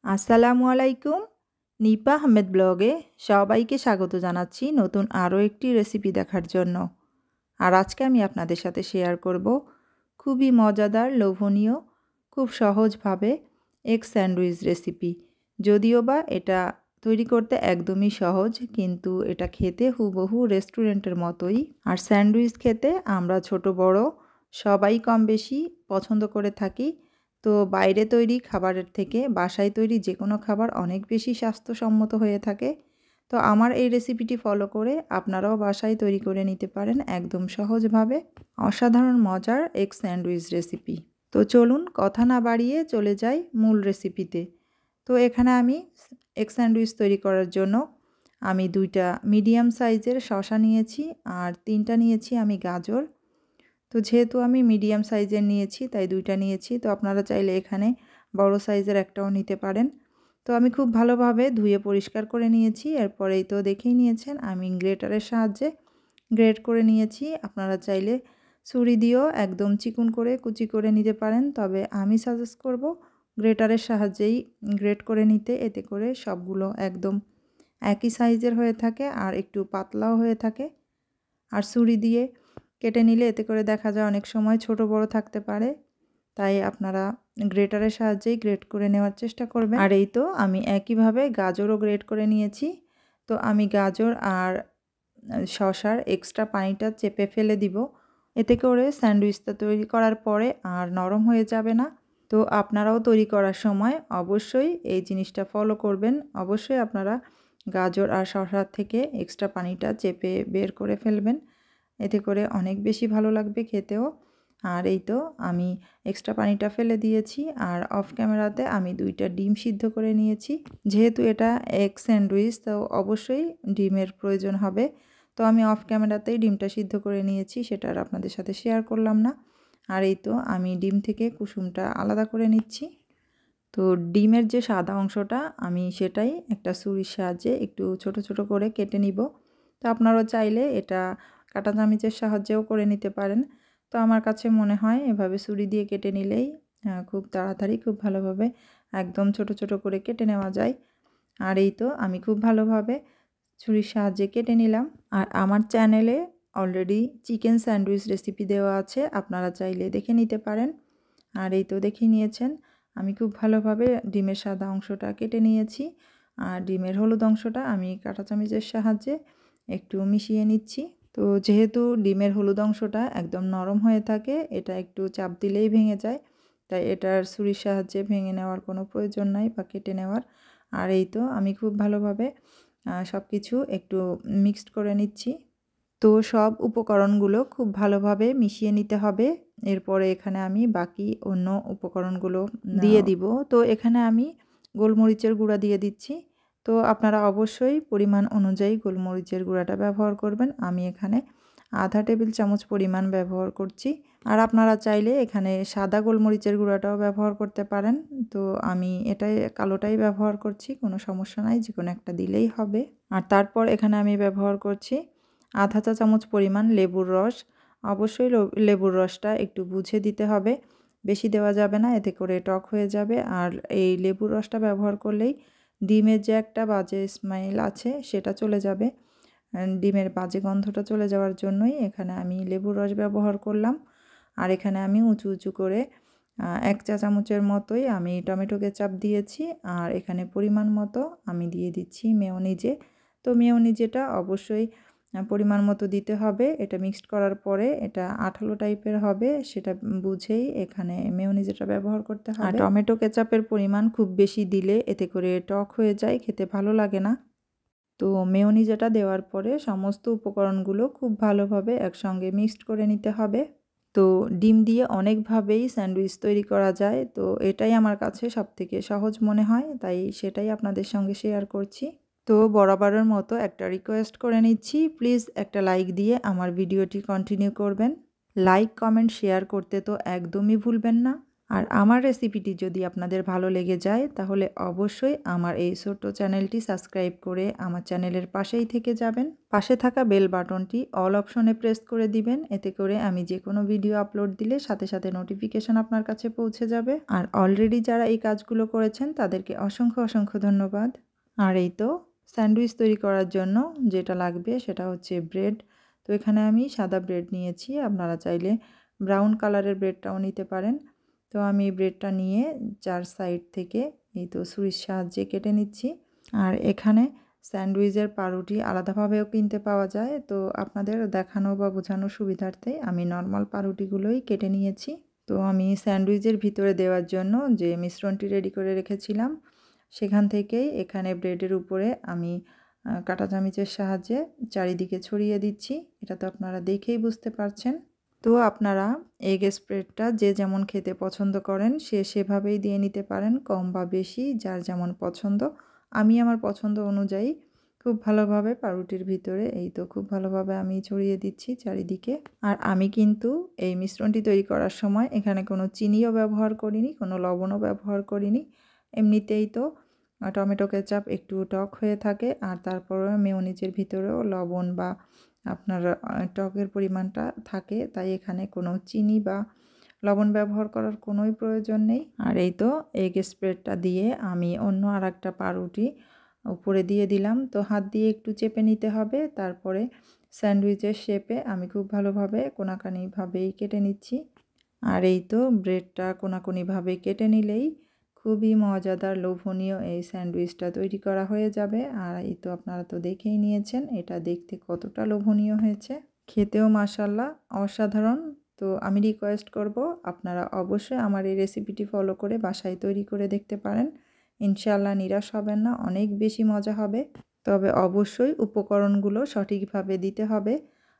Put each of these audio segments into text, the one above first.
আসসালামু আলাইকুম। নিপা আহমেদ ব্লগে সবাইকে স্বাগত জানাচ্ছি নতুন আরও একটি রেসিপি দেখার জন্য। আর আজকে আমি আপনাদের সাথে শেয়ার করব খুবই মজাদার, লোভনীয়, খুব সহজভাবে এগ স্যান্ডউইচ রেসিপি। যদিও বা এটা তৈরি করতে একদমই সহজ, কিন্তু এটা খেতে হুবহু রেস্টুরেন্টের মতোই। আর স্যান্ডউইচ খেতে আমরা ছোট বড় সবাই কম বেশি পছন্দ করে থাকি। তো বাইরে তৈরি খাবারের থেকে বাসায় তৈরি যে কোনো খাবার অনেক বেশি স্বাস্থ্যসম্মত হয়ে থাকে। তো আমার এই রেসিপিটি ফলো করে আপনারাও বাসায় তৈরি করে নিতে পারেন একদম সহজভাবে অসাধারণ মজার এগ স্যান্ডউইচ রেসিপি। তো চলুন কথা না বাড়িয়ে চলে যাই মূল রেসিপিতে। তো এখানে আমি এগ স্যান্ডউইচ তৈরি করার জন্য আমি 2টা মিডিয়াম সাইজের শসা নিয়েছি আর 3টা নিয়েছি আমি গাজর। তো যেহেতু আমি মিডিয়াম সাইজের নিয়েছি তাই 2টা নিয়েছি। তো আপনারা চাইলে এখানে বড় সাইজের একটাও নিতে পারেন। তো আমি খুব ভালোভাবে ধুয়ে পরিষ্কার করে নিয়েছি। এরপরেই তো দেখেই নিয়েছেন আমি গ্রেটারের সাহায্যে গ্রেট করে নিয়েছি। আপনারা চাইলে ছুরি দিয়েও একদম চিকন করে কুচি করে নিতে পারেন, তবে আমি সাজেস্ট করব গ্রেটারের সাহায্যেই গ্রেট করে নিতে। এতে করে সবগুলো একদম একই সাইজের হয়ে থাকে আর একটু পাতলাও হয়ে থাকে। আর ছুরি দিয়ে কেটে নিলে এতে করে দেখা যায় অনেক সময় ছোট বড় থাকতে পারে, তাই আপনারা গ্রেটারের সাহায্যেই গ্রেট করে নেওয়ার চেষ্টা করবেন। আর এই তো আমি একইভাবে গাজরও গ্রেট করে নিয়েছি। তো আমি গাজর আর শসার এক্সট্রা পানিটা চেপে ফেলে দিব। এতে করে স্যান্ডউইচটা তৈরি করার পরে আর নরম হয়ে যাবে না। তো আপনারাও তৈরি করার সময় অবশ্যই এই জিনিসটা ফলো করবেন। অবশ্যই আপনারা গাজর আর শসার থেকে এক্সট্রা পানিটা চেপে বের করে ফেলবেন। এতে করে অনেক বেশি ভালো লাগবে খেতেও। আর এই তো আমি এক্সট্রা পানিটা ফেলে দিয়েছি আর অফ ক্যামেরাতে আমি 2টা ডিম সিদ্ধ করে নিয়েছি। যেহেতু এটা এগ স্যান্ডউইচ, তো অবশ্যই ডিমের প্রয়োজন হবে। তো আমি অফ ক্যামেরাতেই ডিমটা সিদ্ধ করে নিয়েছি, সেটা আর আপনাদের সাথে শেয়ার করলাম না। আর এই তো আমি ডিম থেকে কুসুমটা আলাদা করে নিচ্ছি। তো ডিমের যে সাদা অংশটা আমি সেটাই একটা ছুরির সাহায্যে একটু ছোট ছোট করে কেটে নিব। তো আপনারাও চাইলে এটা কাঁটা চামচের সাহায্যেও করে নিতে পারেন। তো আমার কাছে মনে হয় এভাবে ছুরি দিয়ে কেটে নিলেই খুব তাড়াতাড়ি খুব ভালোভাবে একদম ছোট ছোট করে কেটে নেওয়া যায়। আর এই তো আমি খুব ভালোভাবে ছুরির সাহায্যে কেটে নিলাম। আর আমার চ্যানেলে অলরেডি চিকেন স্যান্ডউইচ রেসিপি দেওয়া আছে, আপনারা চাইলে দেখে নিতে পারেন। আর এই তো দেখে নিয়েছেন আমি খুব ভালোভাবে ডিমের সাদা অংশটা কেটে নিয়েছি। আর ডিমের হলুদ অংশটা আমি কাঁটা চামচের সাহায্যে একটু মিশিয়ে নিচ্ছি। তো যেহেতু ডিমের হলুদ অংশটা একদম নরম হয়ে থাকে, এটা একটু চাপ দিলেই ভেঙে যায়, তাই এটার ছুরির সাহায্যে ভেঙে নেওয়ার কোনো প্রয়োজন নাই বা কেটে নেওয়ার। আর এই তো আমি খুব ভালোভাবে সব কিছু একটু মিক্সড করে নিচ্ছি। তো সব উপকরণগুলো খুব ভালোভাবে মিশিয়ে নিতে হবে। এরপরে এখানে আমি বাকি অন্য উপকরণগুলো দিয়ে দিব। তো এখানে আমি গোলমরিচের গুঁড়া দিয়ে দিচ্ছি। তো আপনারা অবশ্যই পরিমাণ অনুযায়ী গোলমরিচের গুঁড়াটা ব্যবহার করবেন। আমি এখানে আধা টেবিল চামচ পরিমাণ ব্যবহার করছি। আর আপনারা চাইলে এখানে সাদা গোলমরিচের গুঁড়াটাও ব্যবহার করতে পারেন। তো আমি কালোটাই ব্যবহার করছি, কোনো সমস্যা নাই, যে কোনো একটা দিলেই হবে। আর তারপর এখানে আমি ব্যবহার করছি আধা চা চামচ পরিমাণ লেবুর রস। অবশ্যই লেবুর রসটা একটু বুঝে দিতে হবে, বেশি দেওয়া যাবে না, এতে করে টক হয়ে যাবে। আর এই লেবুর রসটা ব্যবহার করলেই ডিমের যে একটা বাজে স্মেল আছে সেটা চলে যাবে। ডিমের বাজে গন্ধটা চলে যাওয়ার জন্যই এখানে আমি লেবুর রস ব্যবহার করলাম। আর এখানে আমি উঁচু উঁচু করে 1 চা চামচের মতোই আমি টমেটো কেচাপ দিয়েছি। আর এখানে পরিমাণ মতো আমি দিয়ে দিচ্ছি মেয়োনিজে। তো মেয়োনিজেটা অবশ্যই পরিমাণ মতো দিতে হবে। এটা মিক্সড করার পরে এটা আঠালো টাইপের হবে, সেটা বুঝেই এখানে মেয়োনিজটা ব্যবহার করতে হবে। আর টমেটো কেচাপের পরিমাণ খুব বেশি দিলে এতে করে টক হয়ে যায়, খেতে ভালো লাগে না। তো মেয়োনিজটা দেওয়ার পরে সমস্ত উপকরণগুলো খুব ভালোভাবে একসঙ্গে মিক্সড করে নিতে হবে। তো ডিম দিয়ে অনেকভাবেই স্যান্ডউইচ তৈরি করা যায়, তো এটাই আমার কাছে সবথেকে সহজ মনে হয়, তাই সেটাই আপনাদের সঙ্গে শেয়ার করছি। তো বরাবরের মতো একটা রিকোয়েস্ট করে নিচ্ছি, প্লিজ একটা লাইক দিয়ে আমার ভিডিওটি কন্টিনিউ করবেন। লাইক, কমেন্ট, শেয়ার করতে তো একদমই ভুলবেন না। আর আমার রেসিপিটি যদি আপনাদের ভালো লেগে যায় তাহলে অবশ্যই আমার এই ছোট্ট চ্যানেলটি সাবস্ক্রাইব করে আমার চ্যানেলের পাশেই থেকে যাবেন। পাশে থাকা বেল বাটনটি অল অপশনে প্রেস করে দিবেন, এতে করে আমি যে কোনো ভিডিও আপলোড দিলে সাথে সাথে নোটিফিকেশন আপনার কাছে পৌঁছে যাবে। আর অলরেডি যারা এই কাজগুলো করেছেন তাদেরকে অসংখ্য অসংখ্য ধন্যবাদ। আর এই তো স্যান্ডউইচ তৈরি করার জন্য যেটা লাগবে সেটা হচ্ছে ব্রেড। তো এখানে আমি সাদা ব্রেড নিয়েছি, আপনারা চাইলে ব্রাউন কালারের ব্রেডটাও নিতে পারেন। তো আমি ব্রেডটা নিয়ে 4 সাইড থেকে এই তো ছুরির সাহায্যে কেটে নিচ্ছি। আর এখানে স্যান্ডউইচের পাউরুটি আলাদাভাবেও কিনতে পাওয়া যায়, তো আপনাদের দেখানো বা বোঝানোর সুবিধার্থে আমি নর্মাল পাউরুটিগুলোই কেটে নিয়েছি। তো আমি স্যান্ডউইচের ভিতরে দেওয়ার জন্য যে মিশ্রণটি রেডি করে রেখেছিলাম সেখান থেকেই এখানে ব্রেডের উপরে আমি কাঁটা চামচের সাহায্যে চারিদিকে ছড়িয়ে দিচ্ছি। এটা তো আপনারা দেখেই বুঝতে পারছেন। তো আপনারা এগ স্প্রেডটা যে যেমন খেতে পছন্দ করেন সেভাবেই দিয়ে নিতে পারেন, কম বা বেশি যার যেমন পছন্দ। আমি আমার পছন্দ অনুযায়ী খুব ভালোভাবে পাউরুটির ভিতরে এই তো খুব ভালোভাবে আমি ছড়িয়ে দিচ্ছি চারিদিকে। আর আমি কিন্তু এই মিশ্রণটি তৈরি করার সময় এখানে কোনো চিনিও ব্যবহার করিনি, কোনো লবণও ব্যবহার করিনি। এমনিতেই তো টমেটো কেচাপ একটু টক হয়ে থাকে, আর তারপরে মেয়োনিজের ভিতরেও লবণ বা আপনার টকের পরিমাণটা থাকে, তাই এখানে কোনো চিনি বা লবণ ব্যবহার করার কোনোই প্রয়োজন নেই। আর এই তো এগ স্প্রেডটা দিয়ে আমি অন্য আরেকটা পাউরুটি উপরে দিয়ে দিলাম। তো হাত দিয়ে একটু চেপে নিতে হবে, তারপরে স্যান্ডউইচের শেপে আমি খুব ভালোভাবে কোনাকানিভাবেই কেটে নিচ্ছি। আর এই তো ব্রেডটা কোনাকুনিভাবে কেটে নিলেই খুবই মজাদার লোভনীয় এই স্যান্ডউইচটা তৈরি করা হয়ে যাবে। আর এই তো আপনারা তো দেখেই নিয়েছেন এটা দেখতে কতটা লোভনীয় হয়েছে, খেতেও মাশাআল্লাহ অসাধারণ। তো আমি রিকোয়েস্ট করব আপনারা অবশ্যই আমার এই রেসিপিটি ফলো করে বাসায় তৈরি করে দেখতে পারেন। ইনশাআল্লাহ নিরাশ হবেন না, অনেক বেশি মজা হবে। তবে অবশ্যই উপকরণগুলো সঠিকভাবে দিতে হবে।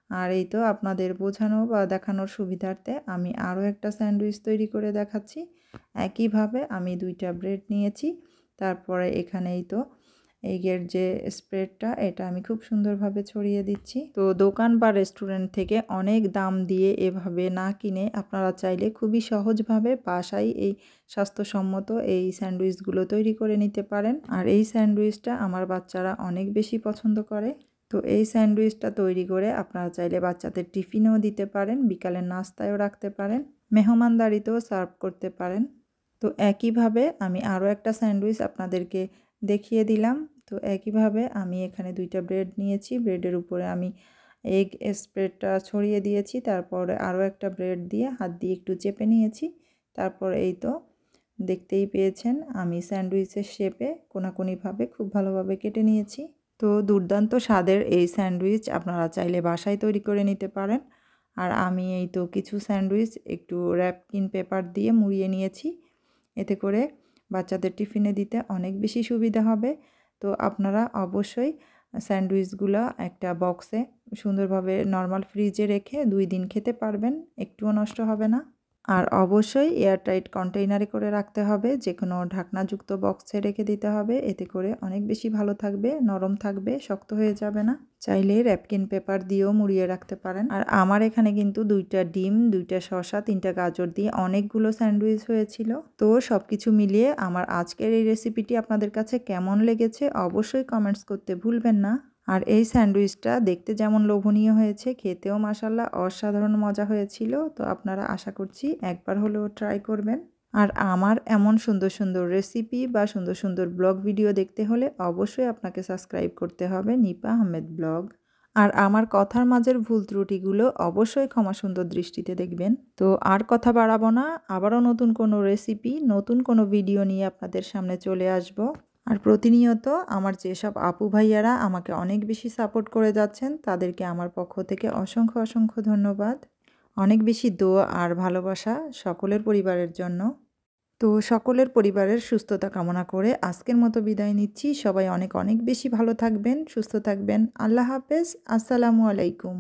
আর এই তো আপনাদের বোঝানো বা দেখানোর সুবিধার্থে আমি আরও একটা স্যান্ডউইচ তৈরি করে দেখাচ্ছি। একইভাবে আমি 2টা ব্রেড নিয়েছি, তারপরে এখানে এই তো এগের যে স্প্রেডটা এটা আমি খুব সুন্দরভাবে ছড়িয়ে দিচ্ছি। তো দোকান বা রেস্টুরেন্ট থেকে অনেক দাম দিয়ে এভাবে না কিনে আপনারা চাইলে খুবই সহজভাবে বাসায় এই স্বাস্থ্যসম্মত এই স্যান্ডউইচগুলো তৈরি করে নিতে পারেন। আর এই স্যান্ডউইচটা আমার বাচ্চারা অনেক বেশি পছন্দ করে। তো এই স্যান্ডউইচটা তৈরি করে আপনারা চাইলে বাচ্চাদের টিফিনেও দিতে পারেন, বিকালের নাস্তায়ও রাখতে পারেন, মেহমানদারিতেও সার্ভ করতে পারেন। তো একইভাবে আমি আরও একটা স্যান্ডউইচ আপনাদেরকে দেখিয়ে দিলাম। তো একইভাবে আমি এখানে 2টা ব্রেড নিয়েছি, ব্রেডের উপরে আমি এগ স্প্রেডটা ছড়িয়ে দিয়েছি, তারপরে আরও একটা ব্রেড দিয়ে হাত দিয়ে একটু চেপে নিয়েছি। তারপর এই তো দেখতেই পেয়েছেন আমি স্যান্ডউইচের শেপে কোনাকুনিভাবে খুব ভালোভাবে কেটে নিয়েছি। তো দুর্দান্ত স্বাদের এই স্যান্ডউইচ আপনারা চাইলে বাসায় তৈরি করে নিতে পারেন। আর আমি এই তো কিছু স্যান্ডউইচ একটু র্যাপকিন পেপার দিয়ে মুড়িয়ে নিয়েছি, এতে করে বাচ্চাদের টিফিনে দিতে অনেক বেশি সুবিধা হবে। তো আপনারা অবশ্যই স্যান্ডউইচগুলো একটা বক্সে সুন্দরভাবে নর্মাল ফ্রিজে রেখে 2 দিন খেতে পারবেন, একটুও নষ্ট হবে না। আর অবশ্যই এয়ারটাইট কন্টেইনারে করে রাখতে হবে, যে কোনো ঢাকনাযুক্ত বক্সে রেখে দিতে হবে, এতে করে অনেক বেশি ভালো থাকবে, নরম থাকবে, শক্ত হয়ে যাবে না। চাইলে র্যাপকিন পেপার দিয়েও মুড়িয়ে রাখতে পারেন। আর আমার এখানে কিন্তু 2টা ডিম, 2টা শসা, 3টা গাজর দিয়ে অনেকগুলো স্যান্ডউইচ হয়েছিল। তো সব কিছু মিলিয়ে আমার আজকের এই রেসিপিটি আপনাদের কাছে কেমন লেগেছে অবশ্যই কমেন্টস করতে ভুলবেন না। আর এই স্যান্ডউইচটা দেখতে যেমন লোভনীয় হয়েছে, খেতেও মাশাআল্লাহ অসাধারণ মজা হয়েছিল। তো আপনারা আশা করছি একবার হলেও ট্রাই করবেন। আর আমার এমন সুন্দর সুন্দর রেসিপি বা সুন্দর সুন্দর ব্লগ ভিডিও দেখতে হলে অবশ্যই আপনাকে সাবস্ক্রাইব করতে হবে নিপা আহমেদ ব্লগ। আর আমার কথার মাঝের ভুল ত্রুটিগুলো অবশ্যই ক্ষমা সুন্দর দৃষ্টিতে দেখবেন। তো আর কথা বাড়াবো না, আবারও নতুন কোনো রেসিপি, নতুন কোনো ভিডিও নিয়ে আপনাদের সামনে চলে আসব। আর প্রতিনিয়ত আমার যেসব আপু ভাইয়ারা আমাকে অনেক বেশি সাপোর্ট করে যাচ্ছেন তাদেরকে আমার পক্ষ থেকে অসংখ্য অসংখ্য ধন্যবাদ। অনেক বেশি দোয়া আর ভালোবাসা সকলের পরিবারের জন্য। তো সকলের পরিবারের সুস্থতা কামনা করে আজকের মতো বিদায় নিচ্ছি। সবাই অনেক অনেক বেশি ভালো থাকবেন, সুস্থ থাকবেন। আল্লাহ হাফেজ, আসসালামু আলাইকুম।